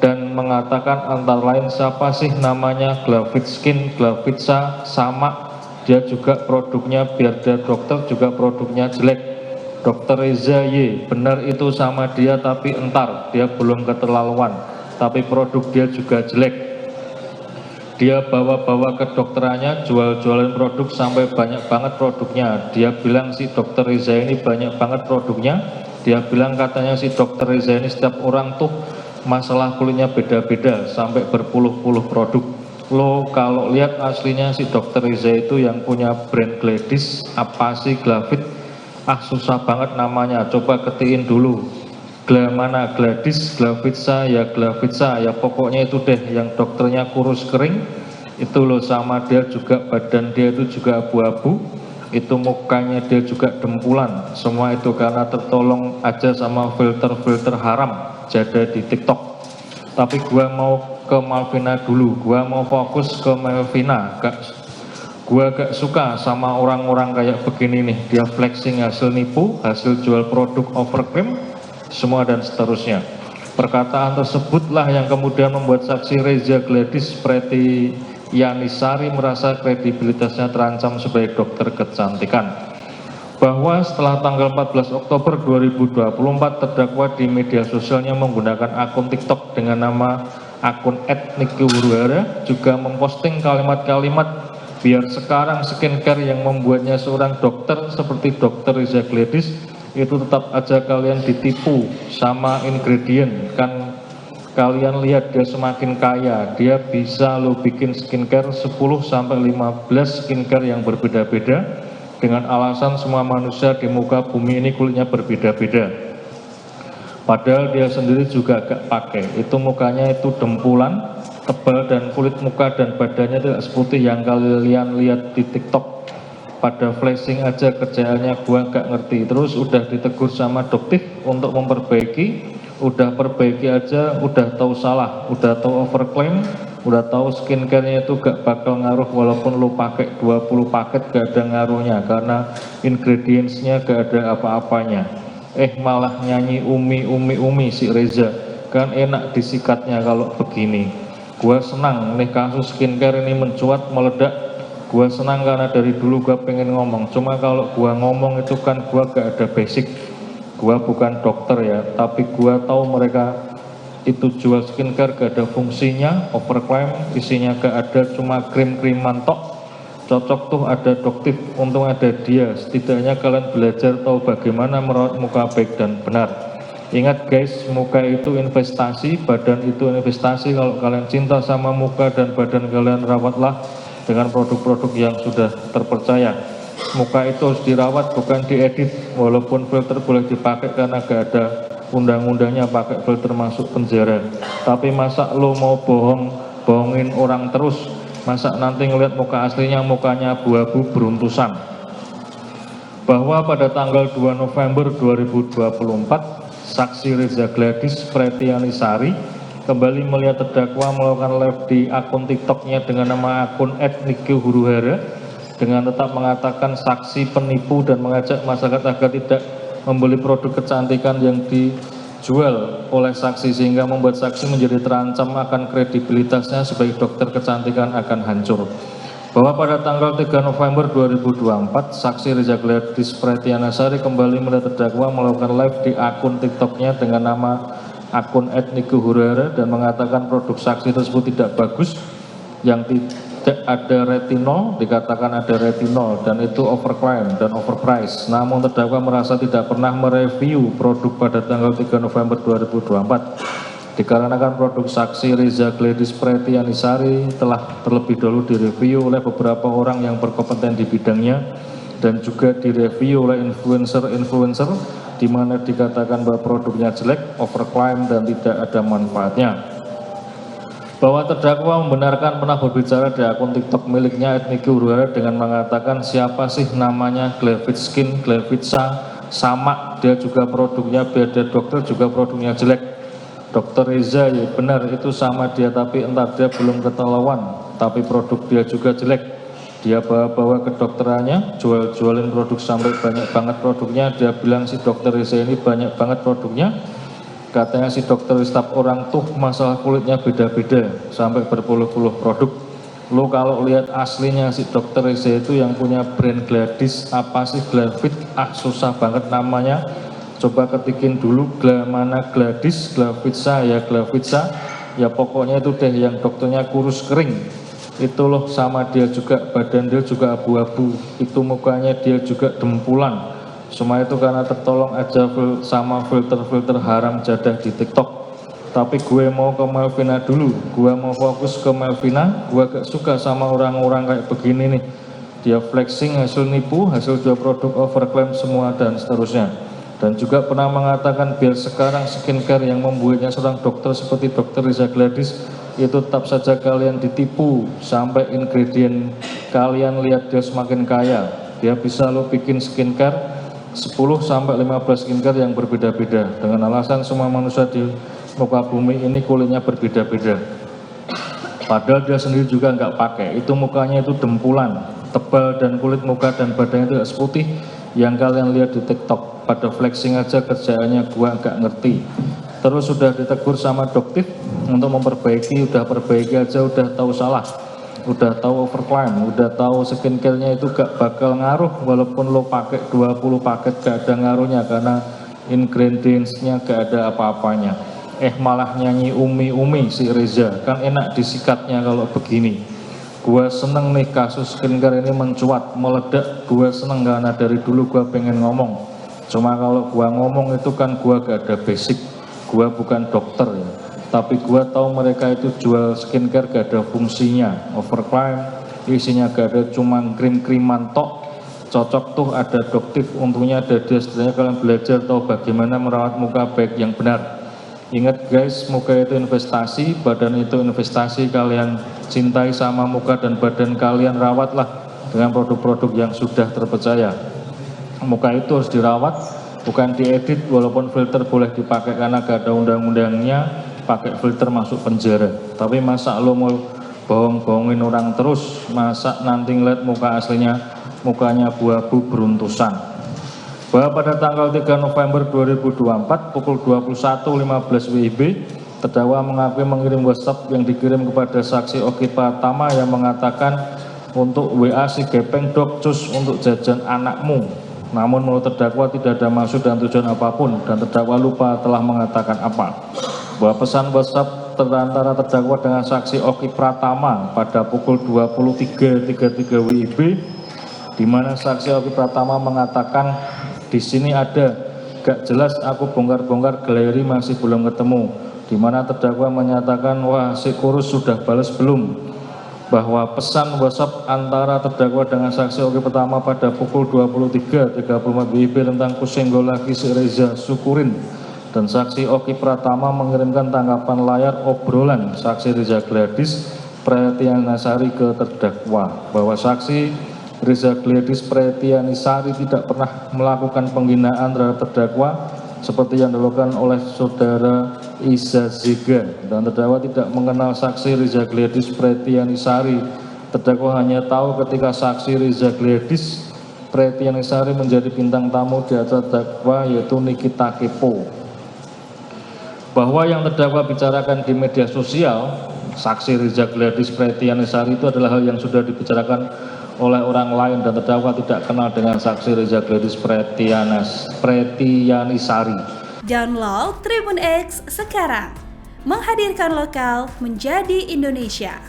dan mengatakan antara lain siapa sih namanya Glavit Skin, Glavitsa, sama dia juga produknya biar dia dokter juga produknya jelek. Dokter Reza Y, benar itu sama dia tapi entar dia belum keterlaluan, tapi produk dia juga jelek. Dia bawa-bawa ke dokterannya, jual-jualin produk sampai banyak banget produknya. Dia bilang si dokter Reza ini banyak banget produknya. Dia bilang katanya si dokter Reza ini setiap orang tuh masalah kulitnya beda-beda sampai berpuluh-puluh produk. Lo kalau lihat aslinya si dokter Reza itu yang punya brand Gladys, apa sih Glavit? Ah susah banget namanya, coba ketiin dulu. Mana Gladys, Glavitsa, ya pokoknya itu deh yang dokternya kurus kering itu loh, sama dia juga badan dia itu juga abu-abu, itu mukanya dia juga dempulan, semua itu karena tertolong aja sama filter-filter haram jada di TikTok. Tapi gua mau ke Malvina dulu, gua mau fokus ke Malvina. Gua gak suka sama orang-orang kayak begini nih, dia flexing hasil nipu, hasil jual produk overclaim semua dan seterusnya. Perkataan tersebutlah yang kemudian membuat saksi Reza Gladys Preti Yanisari merasa kredibilitasnya terancam sebagai dokter kecantikan. Bahwa setelah tanggal 14 Oktober 2024 terdakwa di media sosialnya menggunakan akun TikTok dengan nama akun @niki_huru-hara juga memposting kalimat-kalimat biar sekarang skincare yang membuatnya seorang dokter seperti dokter Reza Gladys itu tetap aja kalian ditipu sama ingredient. Kan kalian lihat dia semakin kaya, dia bisa lo bikin skincare 10-15 skincare yang berbeda-beda dengan alasan semua manusia di muka bumi ini kulitnya berbeda-beda, padahal dia sendiri juga gak pakai. Itu mukanya itu dempulan, tebal, dan kulit muka dan badannya tidak seputih yang kalian lihat di TikTok. Pada flashing aja kerjaannya gua gak ngerti, terus udah ditegur sama dokter untuk memperbaiki, udah perbaiki aja udah tahu salah, udah tahu overclaim, udah tahu skincare-nya itu gak bakal ngaruh walaupun lu pakai 20 paket gak ada ngaruhnya karena ingredients-nya gak ada apa-apanya. Malah nyanyi umi si Reza, kan enak disikatnya kalau begini. Gua senang nih kasus skincare ini mencuat meledak. Gua senang karena dari dulu gua pengen ngomong, cuma kalau gua ngomong itu kan gua gak ada basic. Gua bukan dokter ya, tapi gua tahu mereka itu jual skincare gak ada fungsinya, overclaim, isinya gak ada, cuma krim-kriman tok. Cocok tuh ada dokter, untung ada dia. Setidaknya kalian belajar tahu bagaimana merawat muka baik dan benar. Ingat guys, muka itu investasi, badan itu investasi. Kalau kalian cinta sama muka dan badan kalian, rawatlah dengan produk-produk yang sudah terpercaya. Muka itu harus dirawat, bukan diedit. Walaupun filter boleh dipakai karena gak ada undang-undangnya pakai filter masuk penjara. Tapi masa lo mau bohongin orang terus, masa nanti ngeliat muka aslinya mukanya abu-abu beruntusan. Bahwa pada tanggal 2 November 2024 saksi Reza Gladys Preti Yanisari kembali melihat terdakwa melakukan live di akun TikToknya dengan nama akun @niki_huru-hara dengan tetap mengatakan saksi penipu dan mengajak masyarakat agar tidak membeli produk kecantikan yang dijual oleh saksi, sehingga membuat saksi menjadi terancam akan kredibilitasnya sebagai dokter kecantikan akan hancur. Bahwa pada tanggal 3 November 2024 saksi Reza Gladys Preti Yanisari kembali melihat terdakwa melakukan live di akun TikToknya dengan nama akun @niki_huru-hara dan mengatakan produk saksi tersebut tidak bagus, yang tidak ada retinol, dikatakan ada retinol dan itu overclaim dan overprice. Namun terdakwa merasa tidak pernah mereview produk pada tanggal 3 November 2024 dikarenakan produk saksi Reza Gladys Preti Yanisari telah terlebih dahulu direview oleh beberapa orang yang berkompeten di bidangnya dan juga direview oleh influencer di mana dikatakan bahwa produknya jelek, overclaim, dan tidak ada manfaatnya. Bahwa terdakwa membenarkan pernah berbicara di akun TikTok miliknya @niki_huru-hara dengan mengatakan siapa sih namanya Glavit Skin, Glavitsa, sama dia juga produknya beda, dokter juga produknya jelek. Dokter Reza ya benar itu sama dia tapi entar dia belum ketahuan, tapi produk dia juga jelek. Dia bawa-bawa ke dokterannya, jual-jualin produk sampai banyak banget produknya. Dia bilang si dokter Reza ini banyak banget produknya. Katanya si dokter setiap orang tuh masalah kulitnya beda-beda sampai berpuluh-puluh produk. Lo kalau lihat aslinya si dokter Reza itu yang punya brand Gladys, apa sih Glavit? Susah banget namanya. Coba ketikin dulu mana Gladys, Glavitsa ya Glavitsa. Ya pokoknya itu deh yang dokternya kurus kering. Itu loh sama dia juga, badan dia juga abu-abu. Itu mukanya dia juga dempulan. Semua itu karena tertolong aja sama filter-filter haram jadah di TikTok. Tapi gue mau ke Melvina dulu, gue mau fokus ke Melvina. Gue gak suka sama orang-orang kayak begini nih. Dia flexing hasil nipu, hasil jual produk overclaim semua dan seterusnya. Dan juga pernah mengatakan biar sekarang skincare yang membuatnya seorang dokter seperti Dr. Reza Gladys itu tetap saja kalian ditipu sampai ingredient kalian lihat dia semakin kaya. Dia bisa lo bikin skincare 10-15 skincare yang berbeda-beda dengan alasan semua manusia di muka bumi ini kulitnya berbeda-beda. Padahal dia sendiri juga nggak pakai, itu mukanya itu dempulan, tebal dan kulit muka dan badannya tidak seputih yang kalian lihat di TikTok. Pada flexing aja kerjaannya gua nggak ngerti. Terus sudah ditegur sama dokter untuk memperbaiki, udah perbaiki aja udah tahu salah. Udah tahu overclaim, udah tahu skincare-nya itu gak bakal ngaruh walaupun lo pakai 20 paket gak ada ngaruhnya karena ingredients-nya gak ada apa-apanya. Malah nyanyi umi-umi si Reza, kan enak disikatnya kalau begini. Gua seneng nih kasus skincare ini mencuat, meledak, gua seneng karena dari dulu gua pengen ngomong. Cuma kalau gua ngomong itu kan gua gak ada basic, gua bukan dokter ya. Tapi gua tahu mereka itu jual skincare gak ada fungsinya, overclaim, isinya gak ada, cuma krim-kriman tok. Cocok tuh ada doktif, untungnya ada dia. Sebenarnya kalian belajar tahu bagaimana merawat muka baik yang benar. Ingat guys, muka itu investasi, badan itu investasi. Kalian cintai sama muka dan badan kalian, rawatlah dengan produk-produk yang sudah terpercaya. Muka itu harus dirawat, bukan diedit. Walaupun filter boleh dipakai karena gak ada undang-undangnya, pakai filter masuk penjara. Tapi masa lo mau bohong-bohongin orang terus, masa nanti ngeliat muka aslinya mukanya abu-abu beruntusan. Bahwa pada tanggal 3 November 2024 pukul 21.15 WIB, terdakwa mengakui mengirim WhatsApp yang dikirim kepada saksi Oki Pratama yang mengatakan untuk WA si Gepeng dok cus untuk jajan anakmu. Namun menurut terdakwa tidak ada maksud dan tujuan apapun dan terdakwa lupa telah mengatakan apa. Bahwa pesan WhatsApp antara terdakwa dengan saksi Oki Pratama pada pukul 23.33 WIB, di mana saksi Oki Pratama mengatakan di sini ada gak jelas aku bongkar-bongkar galeri masih belum ketemu. Di mana terdakwa menyatakan wah si kurus sudah balas belum. Bahwa pesan WhatsApp antara terdakwa dengan saksi Oki Pratama pada pukul 23.34 WIB tentang kusenggol lagi si Reza syukurin. Dan saksi Oki Pratama mengirimkan tanggapan layar obrolan saksi Reza Gladys Pretianasari ke terdakwa bahwa saksi Reza Gladys Pretianasari tidak pernah melakukan penghinaan terhadap terdakwa seperti yang dilakukan oleh saudara Iza Zega, dan terdakwa tidak mengenal saksi Reza Gladys Pretianasari. Terdakwa hanya tahu ketika saksi Reza Gladys Pretianasari menjadi bintang tamu di acara terdakwa yaitu Nikita Kepo. Bahwa yang terdakwa bicarakan di media sosial saksi Reza Gladys Pretianasari itu adalah hal yang sudah dibicarakan oleh orang lain dan terdakwa tidak kenal dengan saksi Reza Gladys Pretianasari. Download Tribun X sekarang, menghadirkan lokal menjadi Indonesia.